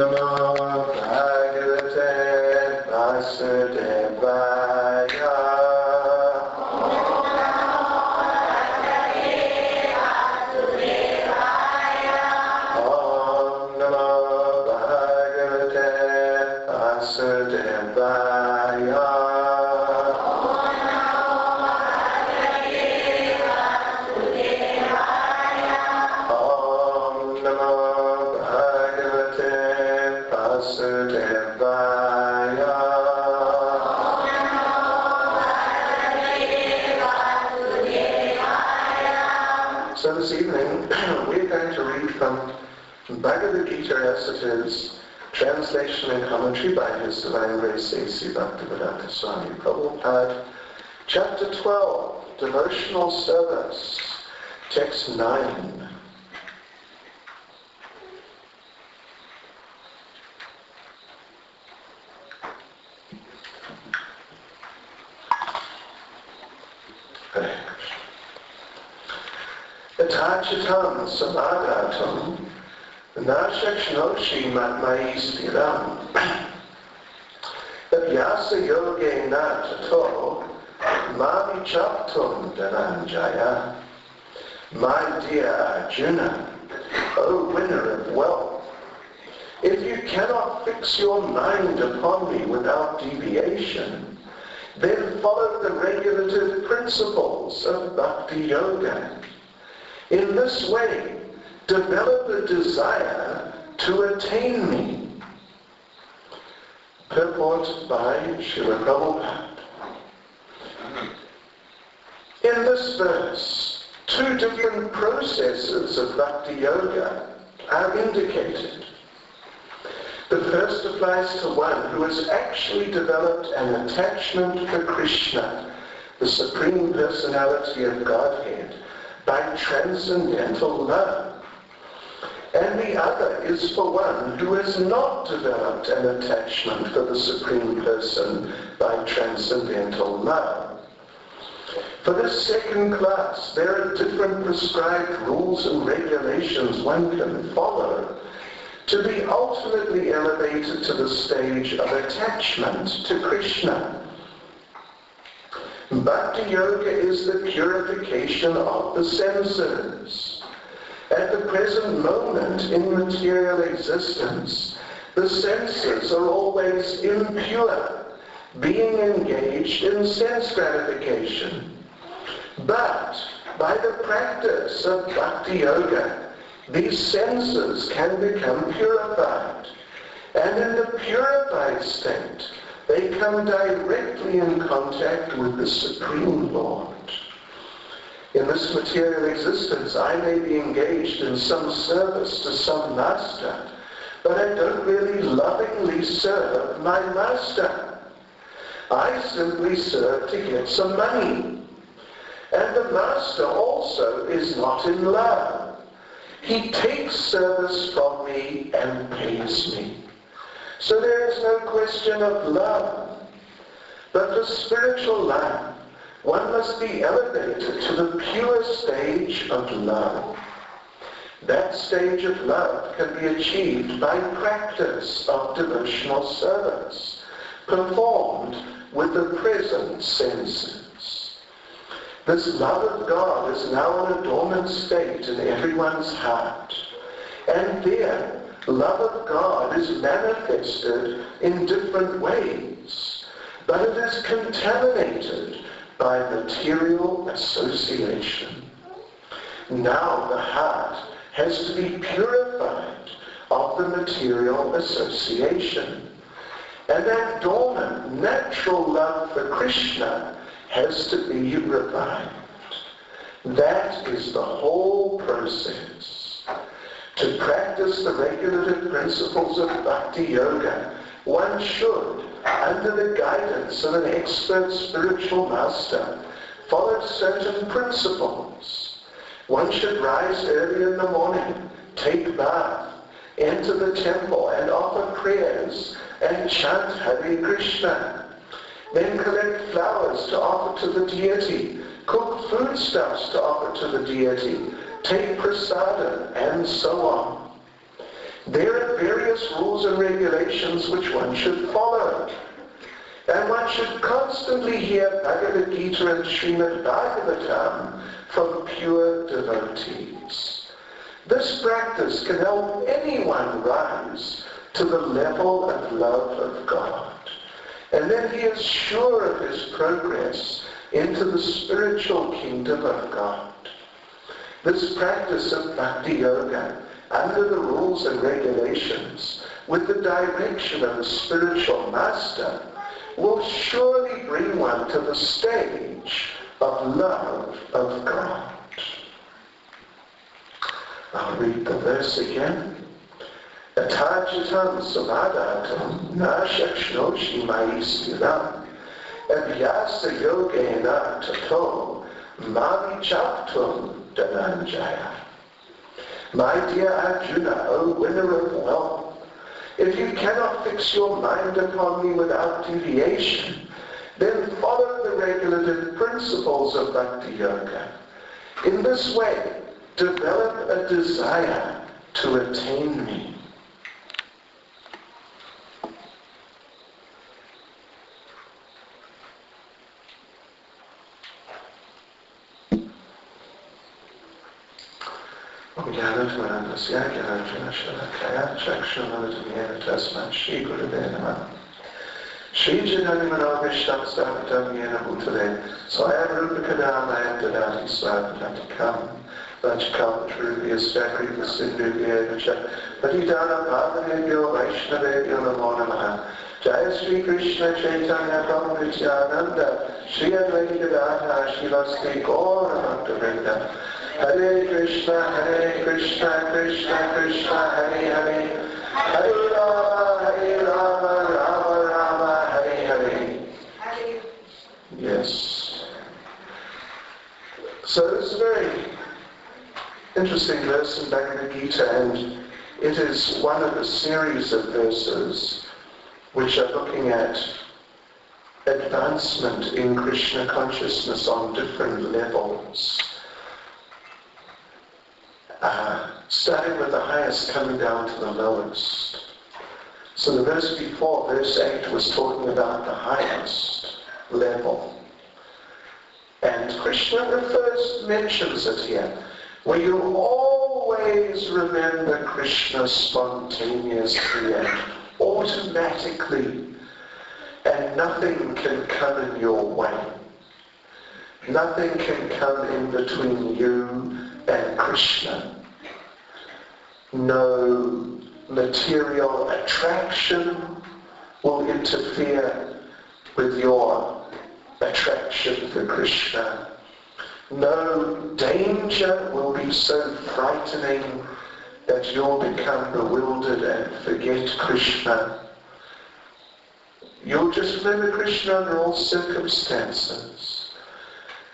Namo Bhagavate Vasudevaya. Om Namo Bhagavate Vasudevaya. So this evening we're going to read from Bhagavad Gita as it is, translation and commentary by His Divine Grace A.C. Bhaktivedanta Swami Prabhupada, Chapter 12, Devotional Service, Text 9. Atachitam samadatam nashakshnoshi matmai stiram abhyasa yogena tato mavichaptum dhananjaya. My dear Arjuna, O winner of wealth, if you cannot fix your mind upon me without deviation, then follow the regulative principles of Bhakti Yoga. In this way, develop a desire to attain me. Purport by Srila Prabhupada. In this verse, two different processes of Bhakti Yoga are indicated. The first applies to one who has actually developed an attachment for Krishna, the Supreme Personality of Godhead, by transcendental love. And the other is for one who has not developed an attachment for the Supreme Person by transcendental love. For this second class, there are different prescribed rules and regulations one can follow to be ultimately elevated to the stage of attachment to Krishna. Bhakti Yoga is the purification of the senses. At the present moment in material existence, the senses are always impure, being engaged in sense gratification. But by the practice of Bhakti Yoga, these senses can become purified. And in the purified state, they come directly in contact with the Supreme Lord. In this material existence, I may be engaged in some service to some master, but I don't really lovingly serve my master. I simply serve to get some money. And the master also is not in love. He takes service from me and pays me. So there is no question of love. But for spiritual life, one must be elevated to the pure stage of love. That stage of love can be achieved by practice of devotional service, performed with the present senses. This love of God is now in a dormant state in everyone's heart. And there, love of God is manifested in different ways, but it is contaminated by material association. Now the heart has to be purified of the material association. And that dormant, natural love for Krishna has to be revived. That is the whole process. To practice the regulative principles of Bhakti Yoga, one should, under the guidance of an expert spiritual master, follow certain principles. One should rise early in the morning, take bath, enter the temple and offer prayers and chant Hare Krishna. Then collect flowers to offer to the deity, cook foodstuffs to offer to the deity, take prasadam, and so on. There are various rules and regulations which one should follow. And one should constantly hear Bhagavad Gita and Srimad Bhagavatam from pure devotees. This practice can help anyone rise to the level of love of God. And then he is sure of his progress into the spiritual kingdom of God. This practice of Bhakti Yoga, under the rules and regulations, with the direction of a spiritual master, will surely bring one to the stage of love of God. I'll read the verse again. Atajitam samadhatam na shakshnoshi maistiram abhyasa yogena tato mamichaptum dhananjaya. My dear Arjuna, O winner of wealth, if you cannot fix your mind upon me without deviation, then follow the regulative principles of Bhakti Yoga. In this way, develop a desire to attain me. Jaya Sri Krishna Chaitanya Prabhu Nityananda Shri Advaita Gadadhara Shivasti Gaura Bhakta Hare Krishna, Krishna Krishna, Hare Hare, Hare Rama, Rama Rama, Hare Hare. Yes. So it's a very interesting verse in Bhagavad Gita, and it is one of a series of verses which are looking at advancement in Krishna consciousness on different levels. Starting with the highest, coming down to the lowest. So the verse before, verse 8, was talking about the highest level. And Krishna mentions it here, where you always remember Krishna's spontaneous creation, automatically, and nothing can come in your way. Nothing can come in between you and Krishna. No material attraction will interfere with your attraction for Krishna. No danger will be so frightening that you'll become bewildered and forget Krishna. You'll just remember Krishna under all circumstances.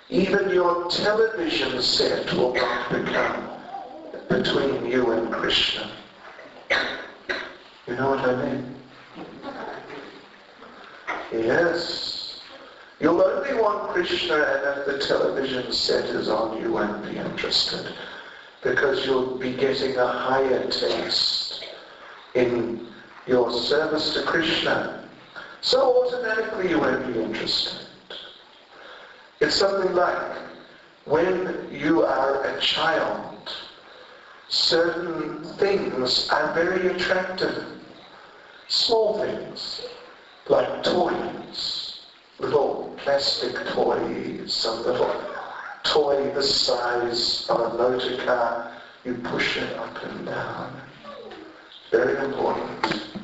Even your television set will not become between you and Krishna. You know what I mean? Yes. You'll only want Krishna, and if the television set is on, you won't be interested, because you'll be getting a higher taste in your service to Krishna. So automatically you won't be interested. It's something like when you are a child, certain things are very attractive. Small things, like toys, little plastic toys, some little toy the size of a motor car, you push it up and down. Very important.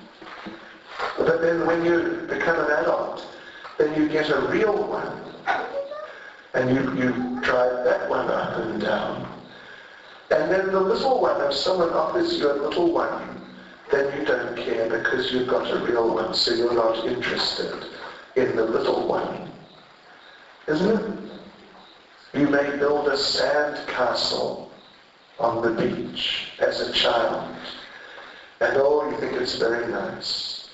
But then when you become an adult, then you get a real one. And you drive that one up and down. And then the little one, if someone offers you a little one, then you don't care because you've got a real one, so you're not interested in the little one. Isn't it? You may build a sand castle on the beach as a child. And you think it's very nice.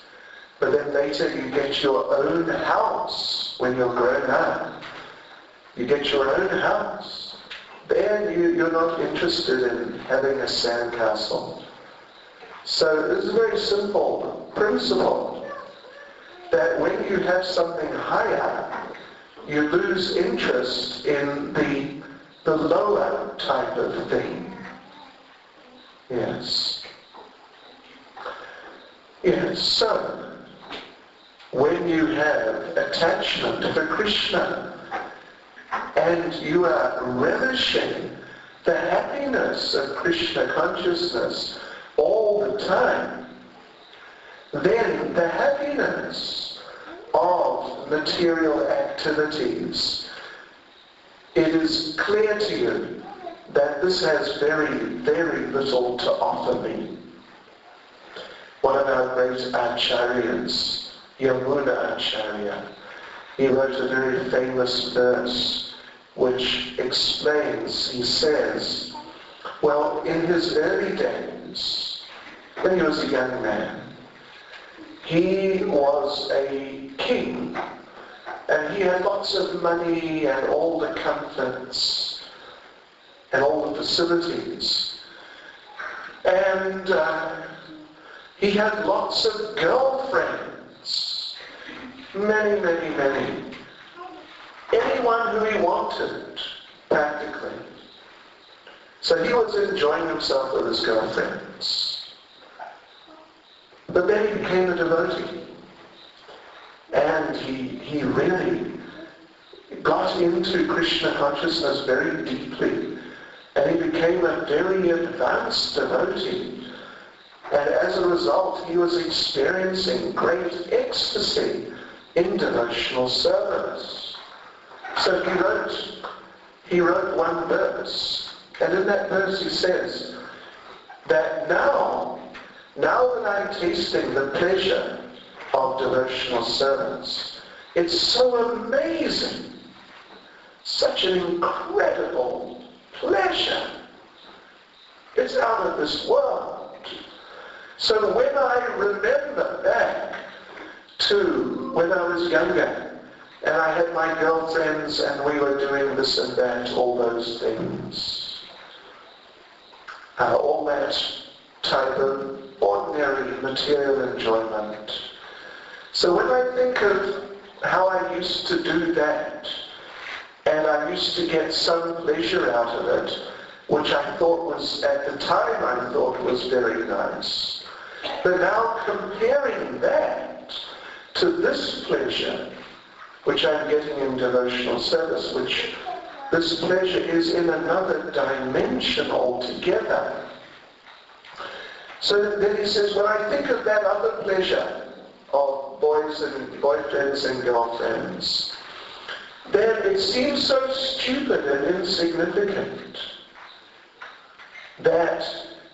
But then later you get your own house when you're grown up. You get your own house. Then you're not interested in having a sandcastle. So it's a very simple principle that when you have something higher, you lose interest in the lower type of thing. Yes. Yes, so when you have attachment to Krishna and you are relishing the happiness of Krishna consciousness all the time, then the happiness of material activities, it is clear to you that this has very, very little to offer me. One of our great acharyas, Yamuna Acharya, he wrote a very famous verse which explains, he says, well, in his early days, when he was a young man, he was a king, and he had lots of money and all the comforts and all the facilities. And he had lots of girlfriends, many, many, many. Anyone who he wanted, practically. So he was enjoying himself with his girlfriends. But then he became a devotee. And he really got into Krishna consciousness very deeply. And he became a very advanced devotee. And as a result, he was experiencing great ecstasy in devotional service. So he wrote one verse, and in that verse he says that now that I'm tasting the pleasure of devotional service, it's so amazing, such an incredible pleasure. It's out of this world. So when I remember back to when I was younger, and I had my girlfriends, and we were doing this and that, all those things. All that type of ordinary material enjoyment. So when I think of how I used to do that, and I used to get some pleasure out of it, which I thought was, at the time I thought was very nice. But now comparing that to this pleasure, which I'm getting in devotional service, which this pleasure is in another dimension altogether. So then he says, when I think of that other pleasure of boyfriends and girlfriends, then it seems so stupid and insignificant that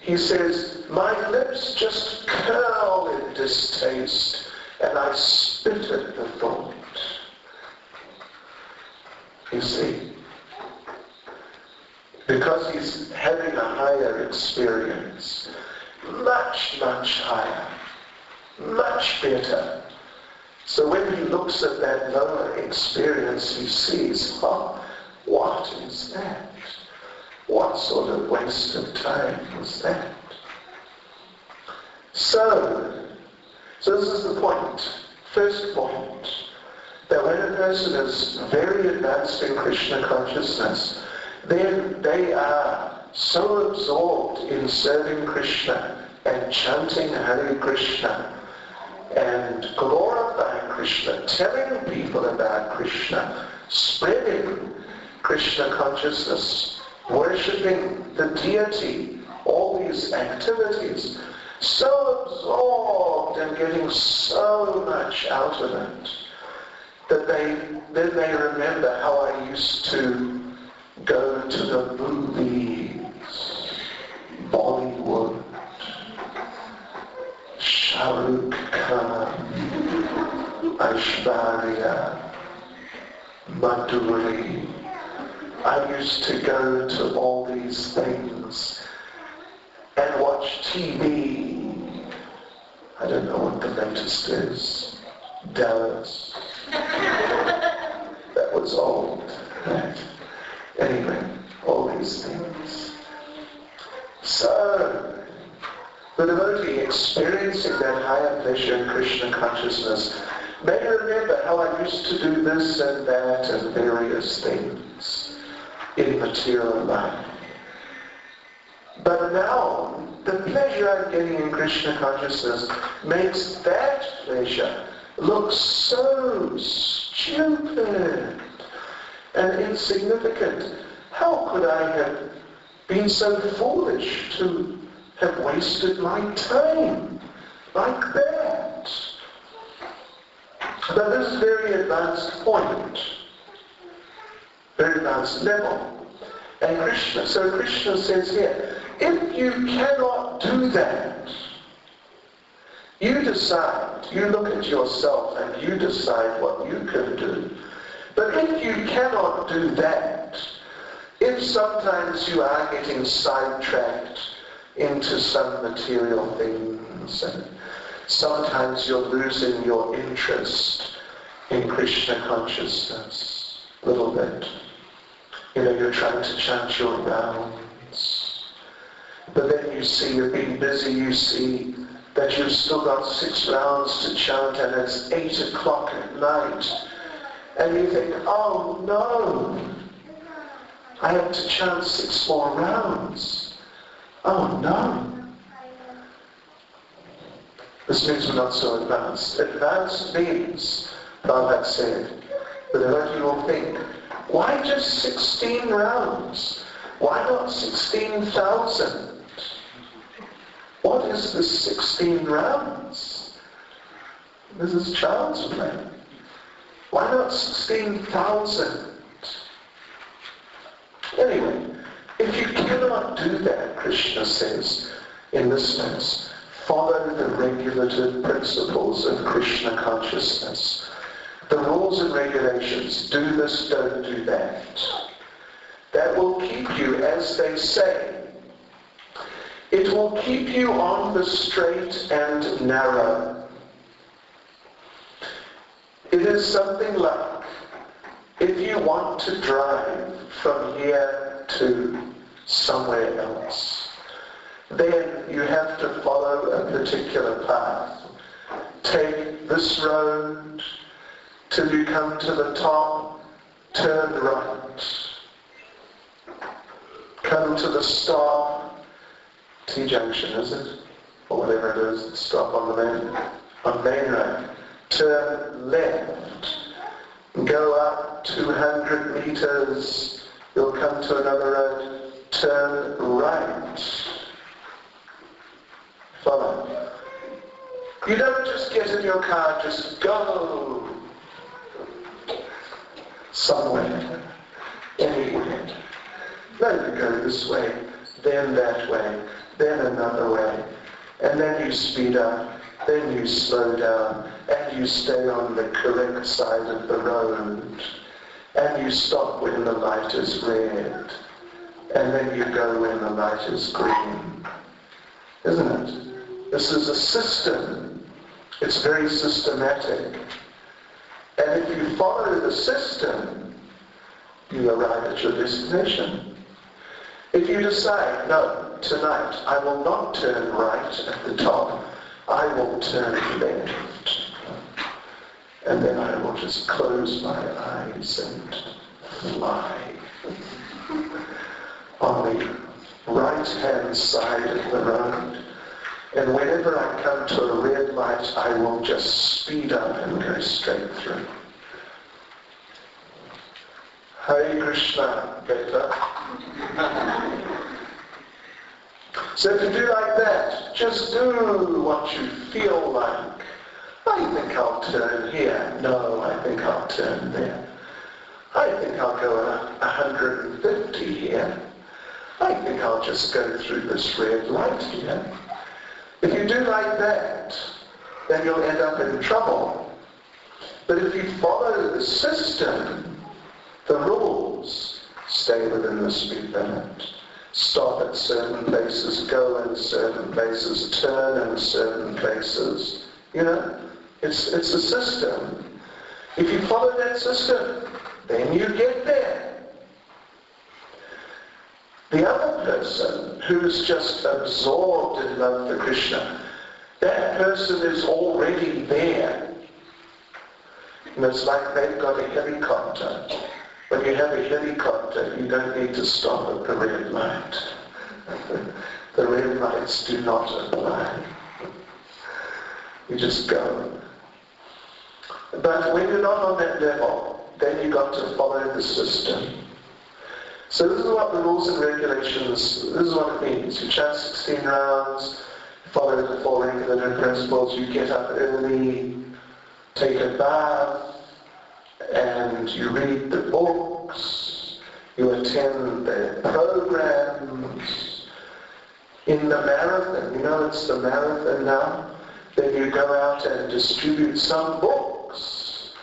he says, my lips just curl in distaste and I spit at the thought. You see, because he's having a higher experience, much, much higher, much better. So when he looks at that lower experience, he sees, oh, what is that? What sort of waste of time was that? So this is the point, first point. That when a person is very advanced in Krishna consciousness, then they are so absorbed in serving Krishna and chanting Hare Krishna and glorifying Krishna, telling people about Krishna, spreading Krishna consciousness, worshipping the deity, all these activities, so absorbed and getting so much out of it, that then they remember how I used to go to the movies, Bollywood, Shah Rukh Khan, Aishwarya, Madhuri. I used to go to all these things and watch TV. I don't know what the latest is. Dallas. That was old. Right? Anyway, all these things. So, The devotee experiencing that higher pleasure in Krishna consciousness may remember how I used to do this and that and various things in material life. But now, the pleasure I'm getting in Krishna consciousness makes that pleasure look so stupid and insignificant. How could I have been so foolish to have wasted my time like that? But this is a very advanced point, very advanced level. And Krishna says here, if you cannot do that, you decide, you look at yourself and you decide what you can do. But if you cannot do that, if sometimes you are getting sidetracked into some material things, and sometimes you're losing your interest in Krishna consciousness a little bit. You're trying to chant your rounds. But then you see you've been busy, you see that you've still got 6 rounds to chant and it's 8 o'clock at night. And you think, oh no, I have to chant 6 more rounds. Oh no. This means we're not so advanced. Advanced means, Prabhupada said, the devotee will think, why just 16 rounds? Why not 16,000? What is this 16 rounds? This is child's play. Why not 16,000? Anyway, if you cannot do that, Krishna says in this verse, follow the regulative principles of Krishna consciousness. The rules and regulations, do this, don't do that. That will keep you, as they say, it will keep you on the straight and narrow. It is something like, if you want to drive from here to somewhere else, then you have to follow a particular path. Take this road till you come to the top, turn right. Come to the stop, T-junction, is it? Or whatever it is, stop on the main road. Turn left. Go up 200 meters. You'll come to another road. Turn right. Follow. You don't just get in your car, just go somewhere, anywhere. No, you go this way, then that way, then another way, and then you speed up, then you slow down, and you stay on the correct side of the road, and you stop when the light is red, and then you go when the light is green. Isn't it? This is a system. It's very systematic. And if you follow the system, you arrive at your destination. If you decide, no, tonight I will not turn right at the top, I will turn left. And then I will just close my eyes and fly on the right-hand side of the road. And whenever I come to a red light, I will just speed up and go straight through. Hare Krishna, Beta. So if you do like that, just do what you feel like. I think I'll turn here. No, I think I'll turn there. I think I'll go 150 here. I think I'll just go through this red light here. If you do like that, then you'll end up in trouble. But if you follow the system, the rules, stay within the speed limit, stop at certain places, go in certain places, turn in certain places, it's a system. If you follow that system, then you get there. The other person who's just absorbed in love for Krishna, that person is already there. And it's like they've got a helicopter. When you have a helicopter, you don't need to stop at the red light. The red lights do not apply. You just go. But when you're not on that level, then you've got to follow the system. So this is what the rules and regulations, this is what it means. You chant 16 rounds, follow the 4 regulative principles, you get up early, take a bath, and you read the books, you attend the programs. In the marathon, you know it's the marathon now, then you go out and distribute some books.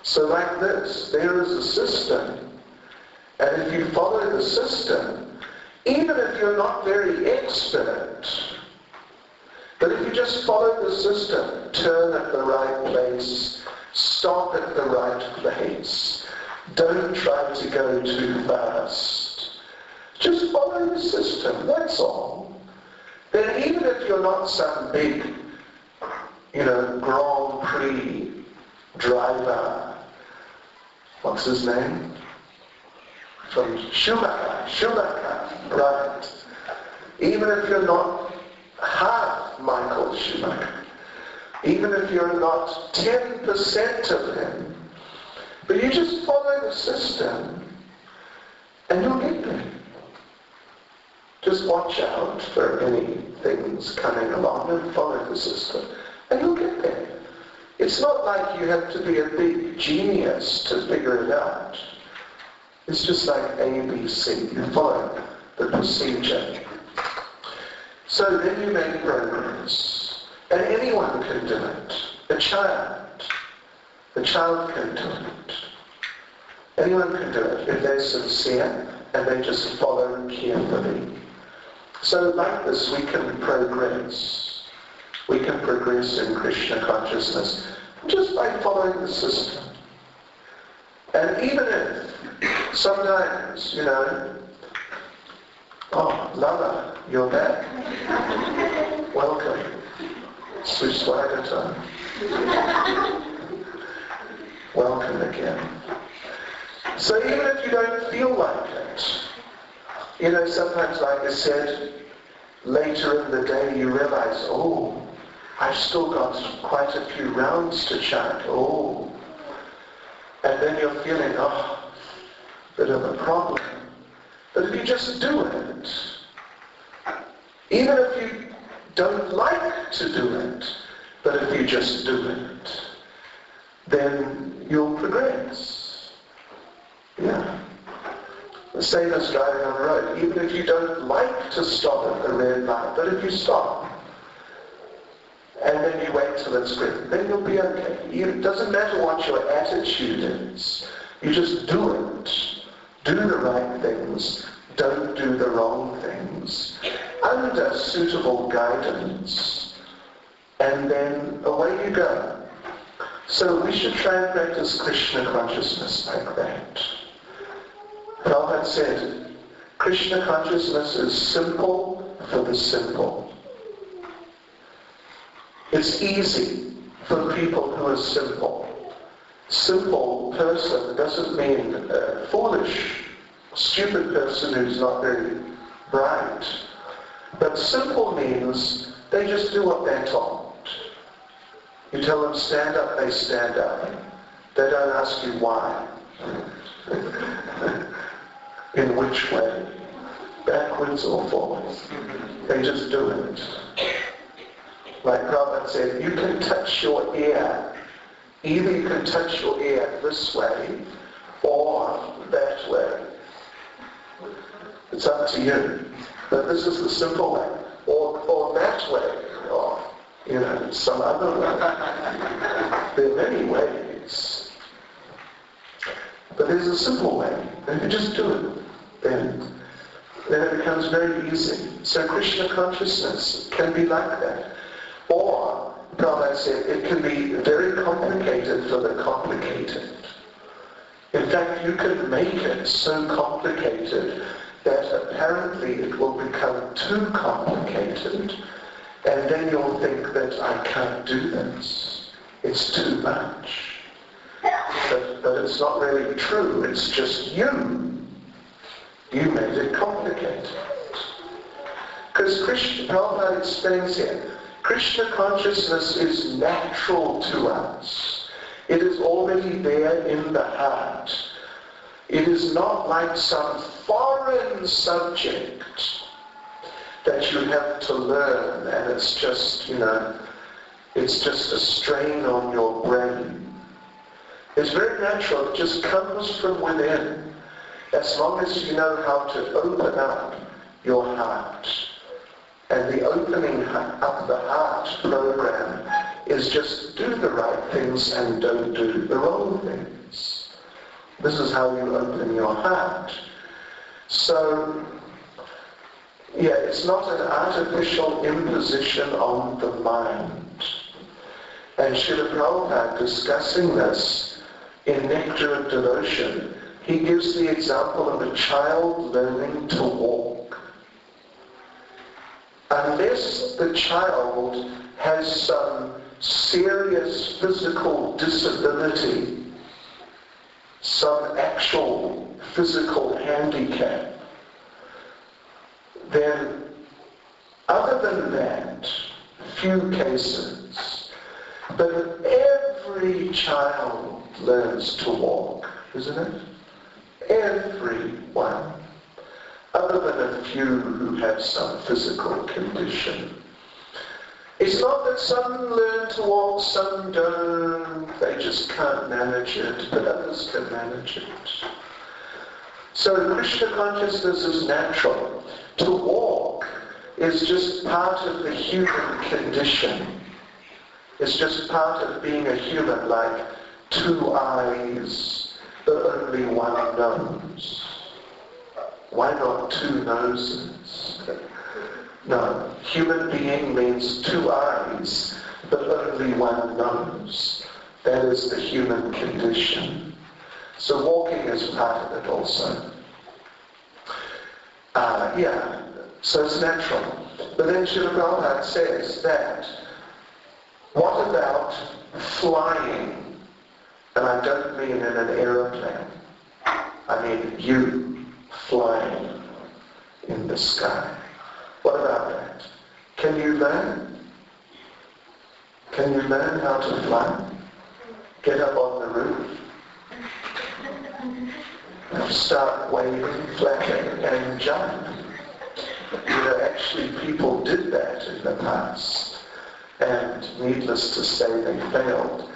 So like this, there is a system. And if you follow the system, even if you're not very expert, but if you just follow the system, turn at the right place, stop at the right place, don't try to go too fast. Just follow the system, that's all. Then even if you're not some big, Grand Prix driver, what's his name? From Schumacher, right? Even if you're not half Michael Schumacher, even if you're not 10% of him, but you just follow the system and you'll get there. Just watch out for any things coming along and follow the system and you'll get there. It's not like you have to be a big genius to figure it out. It's just like ABC. You follow the procedure. So then you make progress. And anyone can do it. A child can do it. Anyone can do it if they're sincere and they just follow carefully. So like this we can progress. We can progress in Krishna consciousness just by following the system. And even if sometimes, oh, Lala, you're back? Welcome. Suswagata. Welcome again. So even if you don't feel like it, sometimes, like I said, later in the day you realize, oh, I've still got quite a few rounds to chant. Oh. And then you're feeling, bit of a problem. But if you just do it, even if you don't like to do it, but if you just do it, then you'll progress. Yeah. The same as driving on the road. Even if you don't like to stop at the red light, but if you stop, and then you wait till it's green, then you'll be okay. It doesn't matter what your attitude is. You just do it. Do the right things. Don't do the wrong things. Under suitable guidance. And then away you go. So we should try and practice Krishna consciousness like that. Prabhupada said, Krishna consciousness is simple for the simple. It's easy for people who are simple. Simple person doesn't mean foolish, stupid person who's not very bright. But simple means they just do what they're told. You tell them stand up, they stand up. They don't ask you why. In which way? Backwards or forwards. They just do it. Like Prabhupada said, you can touch your ear. Either you can touch your ear this way or that way. It's up to you. But this is the simple way. Or that way. Or, some other way. There are many ways. But there's a simple way. And you just do it. Then it becomes very easy. So Krishna consciousness can be like that. Or, Prabhupada said, it can be very complicated for the complicated. In fact, you can make it so complicated that apparently it will become too complicated, and then you'll think that I can't do this. It's too much. But it's not really true. It's just you. You made it complicated. Because Prabhupada explains here, Krishna consciousness is natural to us. It is already there in the heart. It is not like some foreign subject that you have to learn, and it's just, it's just a strain on your brain. It's very natural. It just comes from within, as long as you know how to open up your heart. And the opening up the heart program is just do the right things and don't do the wrong things. This is how you open your heart. So, yeah, it's not an artificial imposition on the mind. And Srila Prabhupada, discussing this in Nectar of Devotion, he gives the example of a child learning to walk. Unless the child has some serious physical disability, some actual physical handicap, then other than that, few cases. But every child learns to walk, isn't it? Everyone. Other than a few who have some physical condition. It's not that some learn to walk, some don't. They just can't manage it, but others can manage it. So Krishna consciousness is natural. To walk is just part of the human condition. It's just part of being a human, like 2 eyes, but only 1 nose. Why not 2 noses? No, human being means 2 eyes, but only 1 nose. That is the human condition. So walking is part of it also. So it's natural. But then Srila Prabhupada says that, what about flying? And I don't mean in an aeroplane. I mean you flying in the sky. What about that? Can you learn? Can you learn how to fly? Get up on the roof. Start waving, flapping, and jump. Actually people did that in the past. And needless to say, they failed.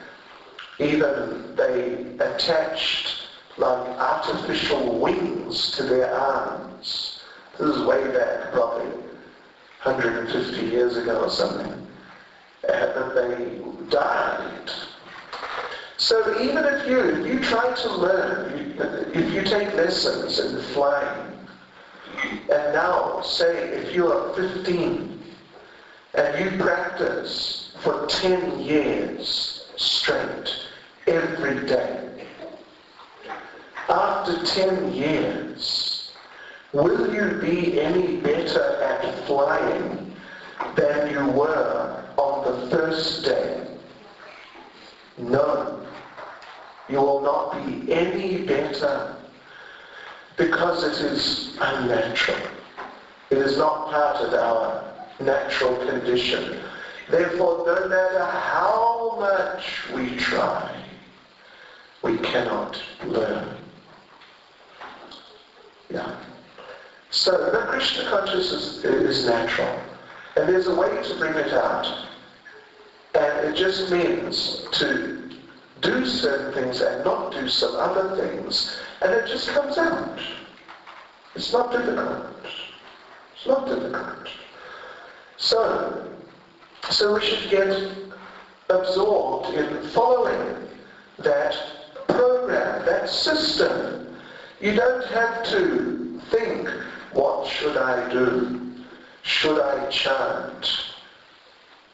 Even they attached like artificial wings to their arms. This is way back, probably 150 years ago or something. And they died. So even if you try to learn, if you take lessons in flying, and now say if you are 15 and you practice for 10 years straight every day, after 10 years, will you be any better at flying than you were on the first day? No. You will not be any better, because it is unnatural. It is not part of our natural condition. Therefore, no matter how much we try, we cannot learn. Yeah. So the Krishna consciousness is natural. And there's a way to bring it out. And it just means to do certain things and not do some other things, and it just comes out. It's not difficult. It's not difficult. So we should get absorbed in following that program, that system. You don't have to think, what should I do? Should I chant?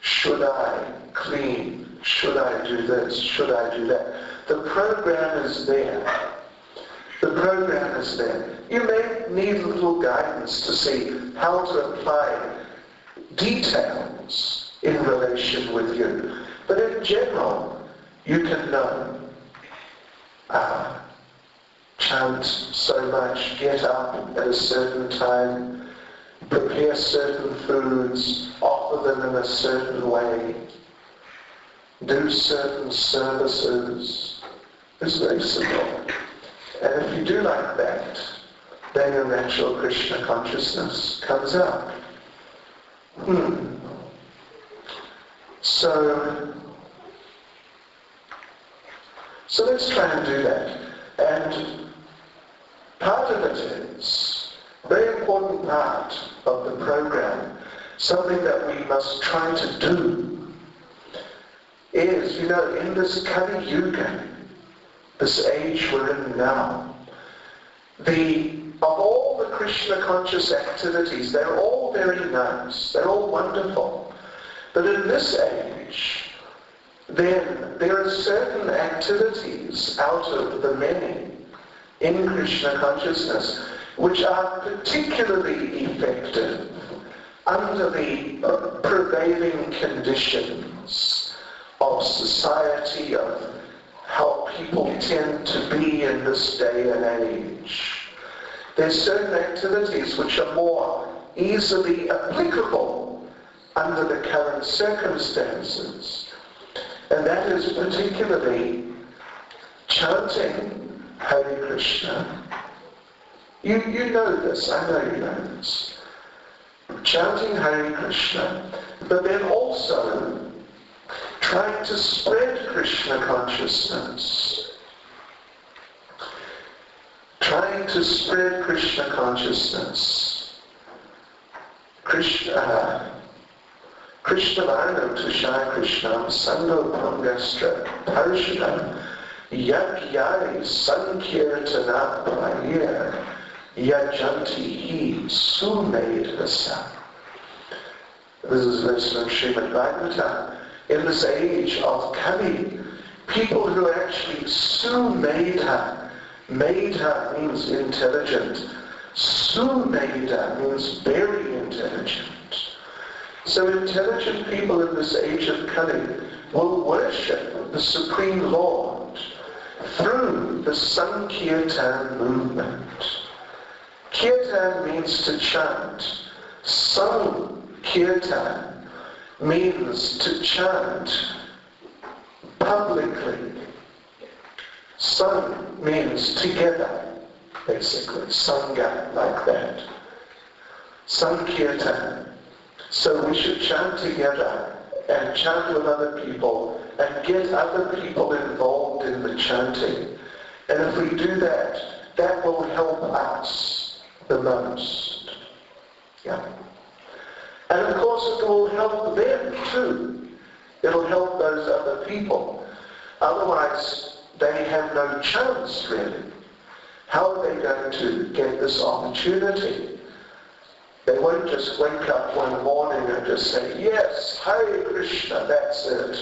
Should I clean? Should I do this? Should I do that? The program is there. The program is there. You may need a little guidance to see how to apply details in relation with you. But in general, you can know, chant so much, get up at a certain time, prepare certain foods, offer them in a certain way, do certain services. It's very simple. And if you do like that, then your natural Krishna consciousness comes out. So let's try and do that. And part of it is, a very important part of the program, something that we must try to do, is, in this Kali Yuga, this age we're in now, of all the Krishna conscious activities, they're all very nice, they're all wonderful. But in this age, then there are certain activities out of the many in Krishna consciousness which are particularly effective under the prevailing conditions of society, of how people tend to be in this day and age. There's certain activities which are more easily applicable under the current circumstances. And that is particularly chanting Hare Krishna. You know this, I know you know this. Chanting Hare Krishna, but then also trying to spread Krishna consciousness. Trying to spread Krishna consciousness. Krishna Varnam Tushaya Krishnam Sando Pangastra Parishadam Yagyari Sankirtana Prayir Yajanti Hi Sumedhasa. This is verse from Srimad Bhagavatam. In this age of Kali, people who actually Sumedha, Medha means intelligent, Sumedha means very intelligent. So intelligent people in this age of Kali will worship the Supreme Lord through the Sankirtan movement. Kirtan means to chant. Sankirtan means to chant publicly. San means together, basically. Sangha, like that. Sankirtan. So we should chant together and chant with other people and get other people involved in the chanting. And if we do that, that will help us the most. Yeah. And of course it will help them too. It'll help those other people. Otherwise, they have no chance really. How are they going to get this opportunity? They won't just wake up one morning and just say, yes, Hare Krishna, that's it.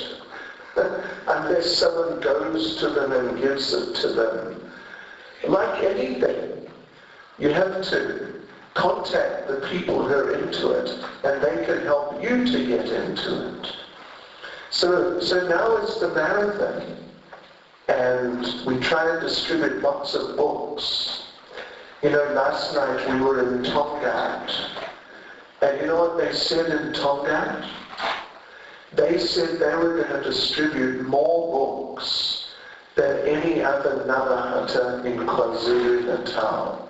Unless someone goes to them and gives it to them. Like anything, you have to contact the people who are into it, and they can help you to get into it. So now it's the marathon, and we try and distribute lots of books. Last night we were in Tongat, and you know what they said in Tongat? They said they were going to distribute more books than any other Navahata in KwaZulu-Natal.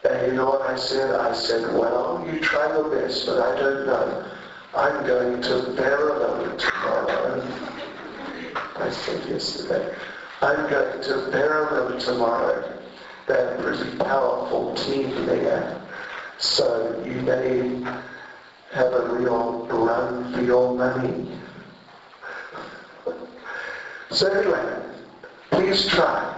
And you know what I said? I said, well, you try your best, but I don't know. I'm going to Verilo tomorrow. I said yesterday, I'm going to Verilo tomorrow. They're a pretty powerful team there. So you may have a real run for your money. So anyway, please try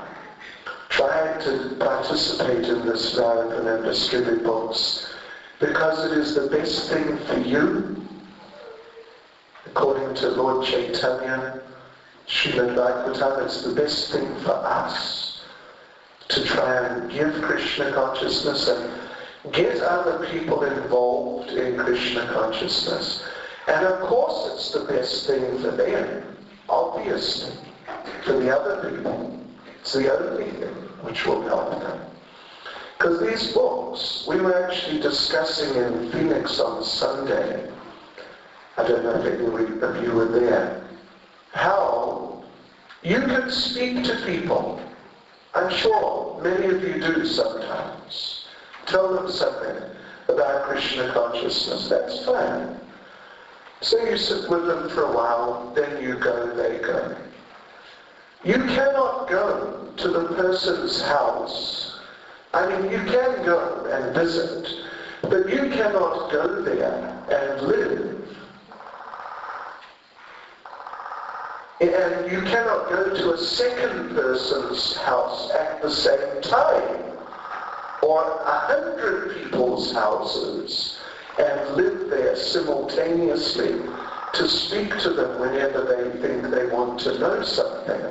to participate in this marathon and distribute books, because it is the best thing for you, according to Lord Chaitanya, Srimad Bhagavatam. It's the best thing for us to try and give Krishna consciousness and get other people involved in Krishna consciousness. And of course it's the best thing for them, obviously. For the other people, it's the only thing which will help them. Because these books, we were actually discussing in Phoenix on Sunday, I don't know if any of you were there, how you can speak to people. I'm sure many of you do sometimes. Tell them something about Krishna consciousness. That's fine. So you sit with them for a while, then you go, they go. You cannot go to the person's house. I mean, you can go and visit, but you cannot go there and live. And you cannot go to a second person's house at the same time, or 100 people's houses, and live there simultaneously to speak to them whenever they think they want to know something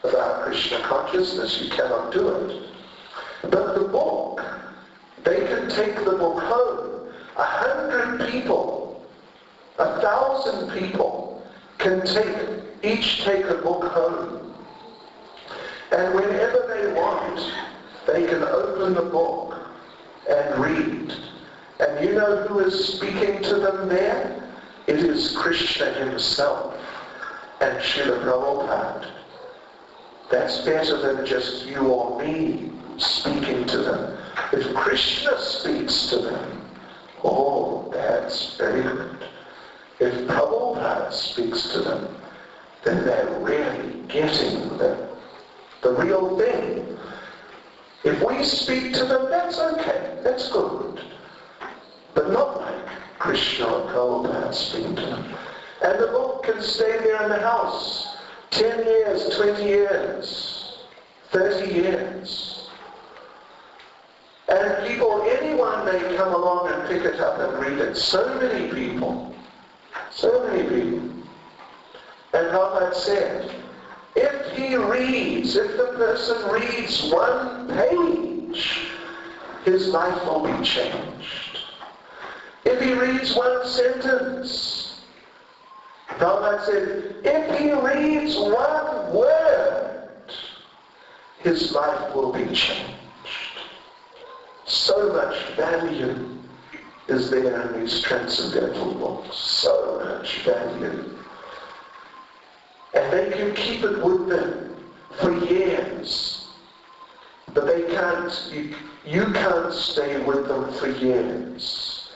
about Krishna consciousness. You cannot do it. But the book, they can take the book home. 100 people, 1,000 people can each take a book home. And whenever they want, they can open the book and read. And you know who is speaking to them there? It is Krishna himself and Srila Prabhupada. That's better than just you or me speaking to them. If Krishna speaks to them, oh, that's very good. If Prabhupada speaks to them, then they're really getting the real thing. If we speak to them, that's okay, that's good. But not like Krishna or Prabhupada speak to them. And the book can stay there in the house 10 years, 20 years, 30 years. And people, anyone may come along and pick it up and read it. So many people. And Prabhupada said, if the person reads one page, his life will be changed. If he reads one sentence, Prabhupada said, if he reads one word, his life will be changed. So much value is there in these transcendental books. So much value. And they can keep it with them for years. But they can't, you can't stay with them for years.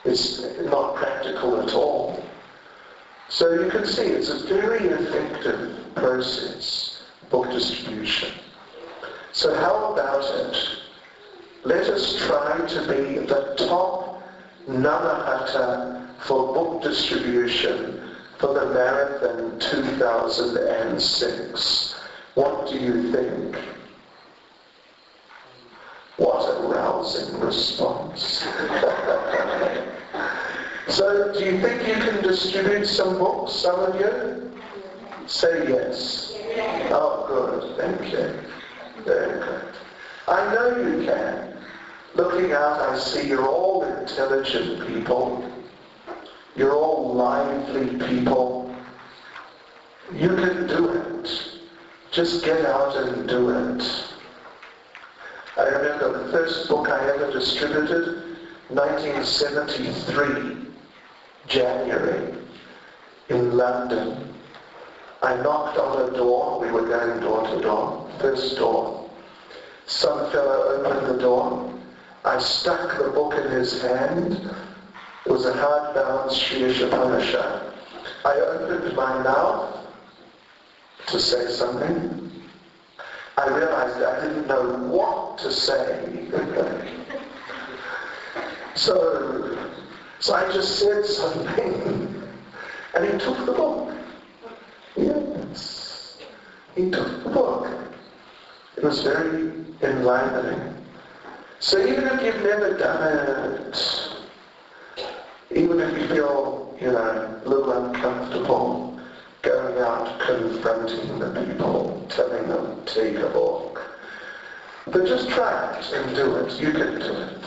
It's not practical at all. So you can see it's a very effective process, book distribution. So how about it? Let us try to be the top Namahata for book distribution for the Marathon 2006. What do you think? What a rousing response. So, do you think you can distribute some books, some of you? Say yes. Oh, good. Thank you. Very good. I know you can. Looking out, I see you're all intelligent people. You're all lively people. You can do it. Just get out and do it. I remember the first book I ever distributed, 1973, January, in London. I knocked on a door. We were going door to door. First door. Some fellow opened the door. I stuck the book in his hand. It was a hardbound Sri Upanishad. I opened my mouth to say something. I realized I didn't know what to say. So I just said something. And he took the book. Yes. He took the book. It was very enlivening. So even if you've never done it, even if you feel, a little uncomfortable going out confronting the people, telling them, take a book, But just try it and do it. You can do it.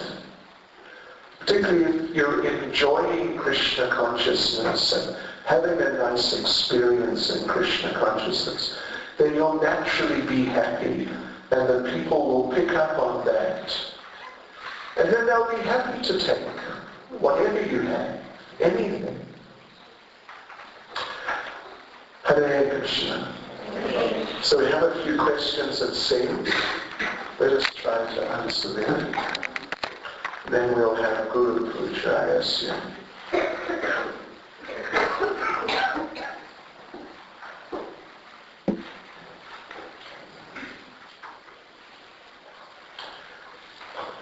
Particularly if you're enjoying Krishna consciousness and having a nice experience in Krishna consciousness, then you'll naturally be happy, and the people will pick up on that. And then they'll be happy to take whatever you have, anything. Hare Krishna. So we have a few questions that seem. Let us try to answer them. Then we'll have Guru Puja, I assume.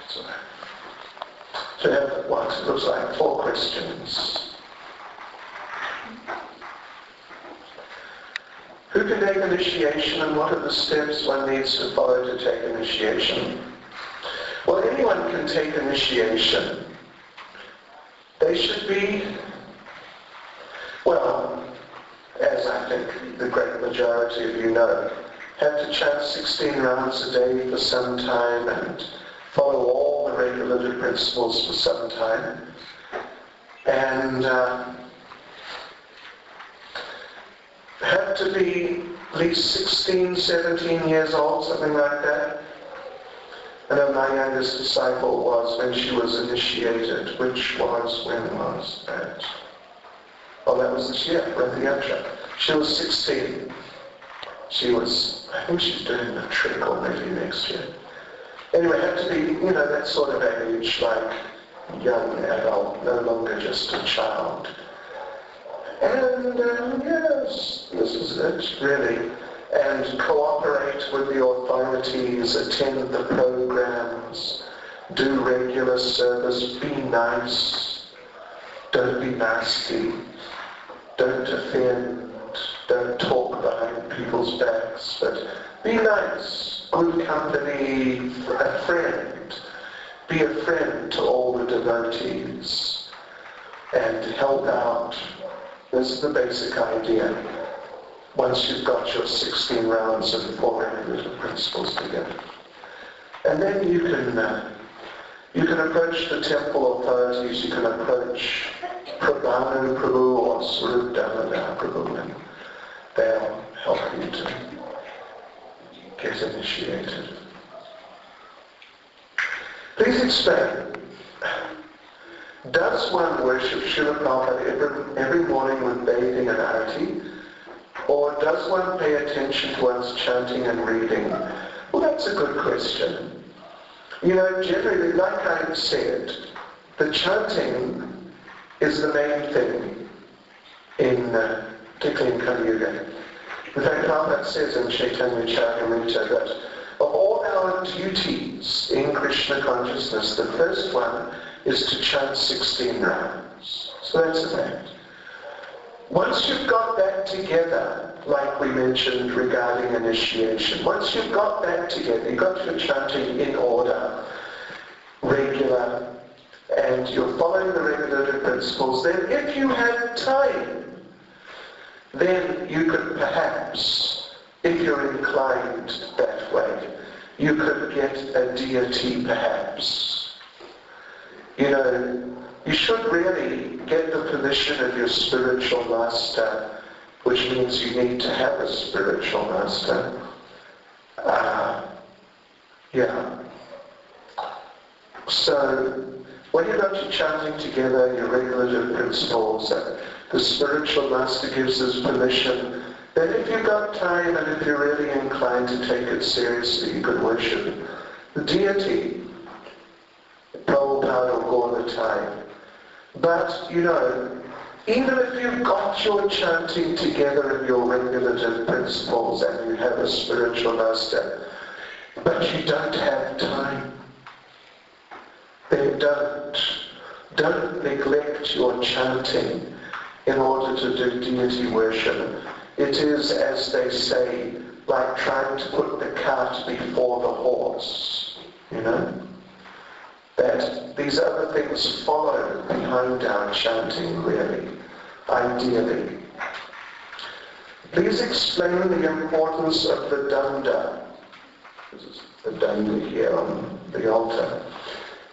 So we have what looks like 4 questions. Who can take initiation, and what are the steps one needs to follow to take initiation? Well, anyone can take initiation. They should be, well, as I think the great majority of you know, have to chant 16 rounds a day for some time and follow all the regulative principles for some time. And have to be at least 16, 17 years old, something like that. I know my youngest disciple was when she was initiated, when was that? Oh, that was this year, Ratha Yatra. She was 16. I think she's doing the trick or maybe next year. Anyway, had to be, that sort of age, like young adult, no longer just a child. And yes, this is it, really. And cooperate with the authorities, attend the programs, do regular service, be nice, don't be nasty, don't offend, don't talk behind people's backs, but be nice, good company, a friend. Be a friend to all the devotees and help out. This is the basic idea. Once you've got your 16 rounds and 4 regulative principles together. And then you can approach the temple authorities, you can approach Prabhanu Prabhu or Swarup Damodar Prabhu, and they'll help you to get initiated. Please explain. Does one worship Srila Prabhupada every morning with bathing and arati? Or does one pay attention to one's chanting and reading? Well, that's a good question. Generally, like I said, the chanting is the main thing, particularly in Kali Yuga. In fact, Prabhupada says in Chaitanya Charitamrita that of all our duties in Krishna consciousness, the first one is to chant 16 rounds. So that's a fact. Once you've got that together, like we mentioned regarding initiation, once you've got that together, you've got your chanting in order, regular, and you're following the regulative principles, then if you have time, then you could perhaps, if you're inclined that way, you could get a deity perhaps. You should really get the permission of your spiritual master, which means you need to have a spiritual master. So, when you've got your chanting together, your regulative principles, the spiritual master gives us permission, then if you've got time and if you're really inclined to take it seriously, you could worship the deity, Prabhupada or Gauratai. But, even if you've got your chanting together and your regulative principles and you have a spiritual master, but you don't have time, then don't neglect your chanting in order to do deity worship. It is, as they say, like trying to put the cart before the horse, that these other things follow behind our chanting, really, ideally. Please explain the importance of the danda. This is the dandi here on the altar.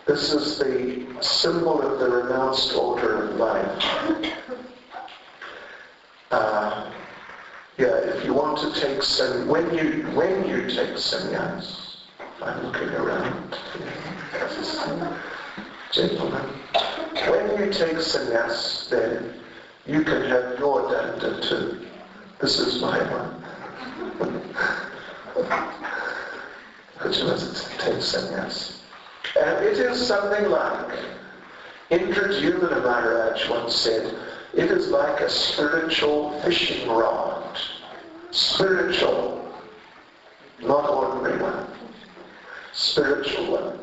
This is the symbol of the renounced order of life. If you want to take when you take sannyas, I'm looking around, gentlemen. When you take sannyas, then you can have your danda too. This is my one. But you must take sannyas. And it is something like, Indradyumna Maharaj once said, it is like a spiritual fishing rod. Spiritual, not ordinary one. Spiritual one.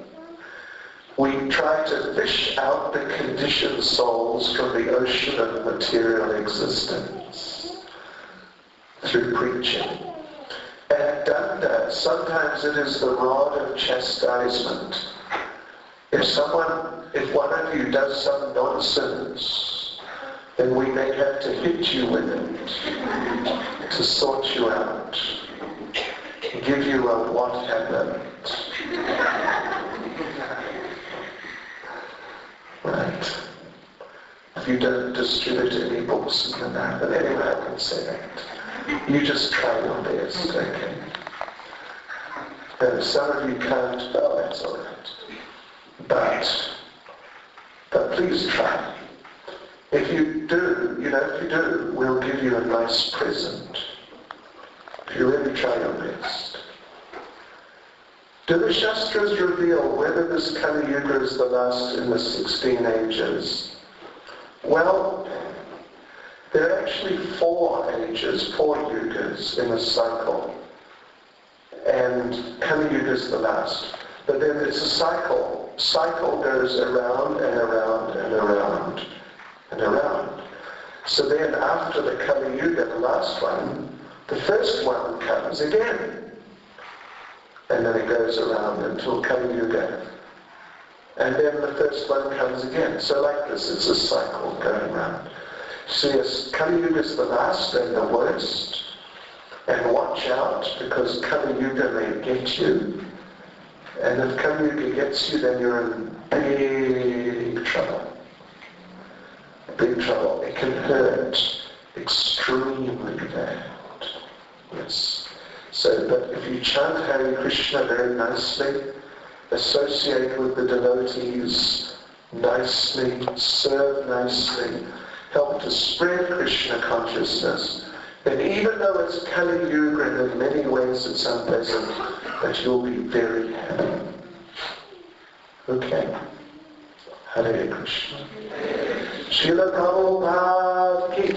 We try to fish out the conditioned souls from the ocean of material existence through preaching. And danda, sometimes it is the rod of chastisement. If one of you does some nonsense, then we may have to hit you with it to sort you out, give you a what happened. Right? If you don't distribute any books in the night, but anyway, I can say that. You just try your best, okay? And if some of you can't, oh, that's all right. But please try. If you do, we'll give you a nice present. If you really try your best. Do the Shastras reveal whether this Kali Yuga is the last in the 16 ages? Well, there are actually 4 ages, 4 yugas in a cycle. And Kali Yuga is the last. But then it's a cycle. Cycle goes around and around and around and around. So then after the Kali Yuga, the last one, the first one comes again. And then it goes around until Kali Yuga. And then the first one comes again. So like this, it's a cycle going around. So yes, Kali Yuga is the last and the worst. And watch out, because Kali Yuga may get you. And if Kali Yuga gets you, then you're in big trouble. Big trouble. It can hurt extremely bad. Yes. So, but if you chant Hare Krishna very nicely, associate with the devotees nicely, serve nicely, help to spread Krishna consciousness, then even though it's Kali Yuga and in many ways it's unpleasant, but you'll be very happy. Okay. Hare Krishna. Srila Prabhupada ki